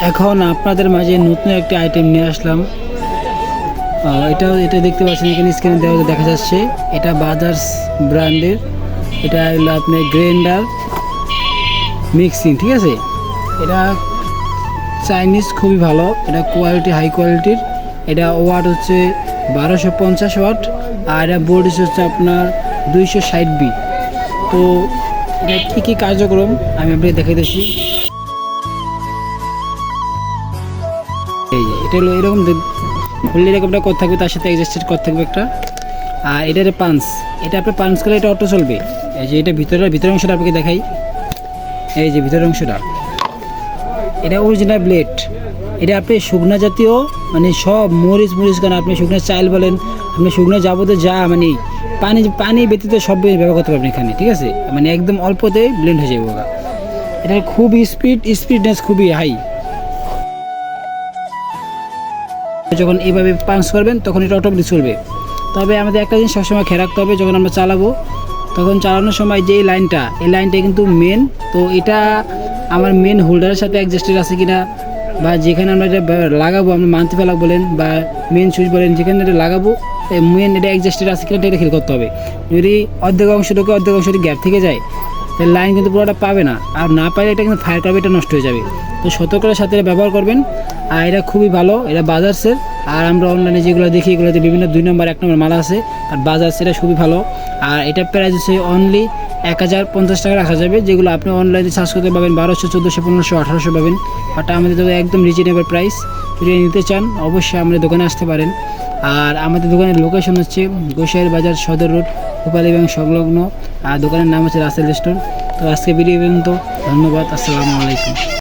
এখন আপনাদের মাঝে নতুন একটি আইটেম নিয়ে আসলাম। এটা দেখতে পাচ্ছেন এখানে স্ক্রিনে দেখা যাচ্ছে, এটা বাজাজ ব্র্যান্ডের। এটা হলো আপনার গ্রাইন্ডার মিক্সিং, ঠিক আছে। এটা চাইনিজ, খুবই ভালো, এটা কোয়ালিটি হাই কোয়ালিটির। এটা ওয়াট হচ্ছে 1250 ওয়াট, আর এটা বোর্ড হচ্ছে আপনার 260 বি। তো এটা কী কী কার্যক্রম আমি আপনাকে দেখাইতেছি। এই এটা হলো এরকম খুললে এরকম একটা কর থাকবে, তার সাথে অ্যাডজাস্টেড কর থাকবে একটা। আর এটার পাঞ্চ, এটা আপনি পাঞ্চ করলে এটা অটো চলবে। এই যে এটা ভিতরের অংশটা আপনাকে দেখাই, এই যে ভিতরের অংশটা, এটা অরিজিনাল ব্লেড। এটা আপনি শুকনা জাতীয় মানে সব মরিচ কেন আপনি শুকনো চাল বলেন, আপনি শুকনো যাবতীয় যা মানে পানি ব্যতীত সব ব্যবহার করতে পারবেন এখানে, ঠিক আছে। মানে একদম অল্পতে ব্লেন্ড হয়ে যাবে। এটা খুব স্পিডনেস খুবই হাই। যখন এইভাবে পাঞ্চ করবেন তখন এটা অটোমেটিক চলবে। তবে আমাদের একটা জিনিস সবসময় খেয়াল রাখতে হবে, যখন আমরা চালাবো তখন চালানোর সময় যে এই লাইনটা কিন্তু মেন। তো এটা আমার মেন হোল্ডারের সাথে অ্যাডজাস্টেড আছে কিনা, বা যেখানে আমরা এটা লাগাবো, আমরা মানতে ফেলা বলেন বা মেন সুইচ বলেন, যেখানে এটা লাগাবো মেন এটা অ্যাডজাস্টেড আছে কিনা এটা খেয়াল করতে হবে। যদি অর্ধেক অংশটি গ্যাপ থেকে যায় তাহলে লাইন কিন্তু পুরোটা পাবে না, আর না পাইলে এটা কিন্তু ফায়ার করবে, এটা নষ্ট হয়ে যাবে। তো সতর্কতার সাথে ব্যবহার করবেন। আর এটা খুবই ভালো, এটা বাজাজের। আর আমরা অনলাইনে যেগুলো দেখি এগুলোতে বিভিন্ন 2 নম্বর 1 নম্বর মাল আছে, আর বাজাজ এটা খুবই ভালো। আর এটা প্রাইস হচ্ছে অনলি 1050 টাকা রাখা যাবে, যেগুলো আপনি অনলাইনে সার্চ করতে পাবেন 1200, 1400, 1500, 1800 পাবেন। বাট আমাদের তো একদম রিজনেবল প্রাইস। যদি নিতে চান অবশ্যই আমাদের দোকানে আসতে পারেন। আর আমাদের দোকানের লোকেশন হচ্ছে গোসাইর বাজার, সদর রোড, রূপালী ব্যাংক সংলগ্ন। আর দোকানের নাম হচ্ছে রাসেল স্টোর। তো আজকে ভিডিও পর্যন্ত, ধন্যবাদ, আসসালামু আলাইকুম।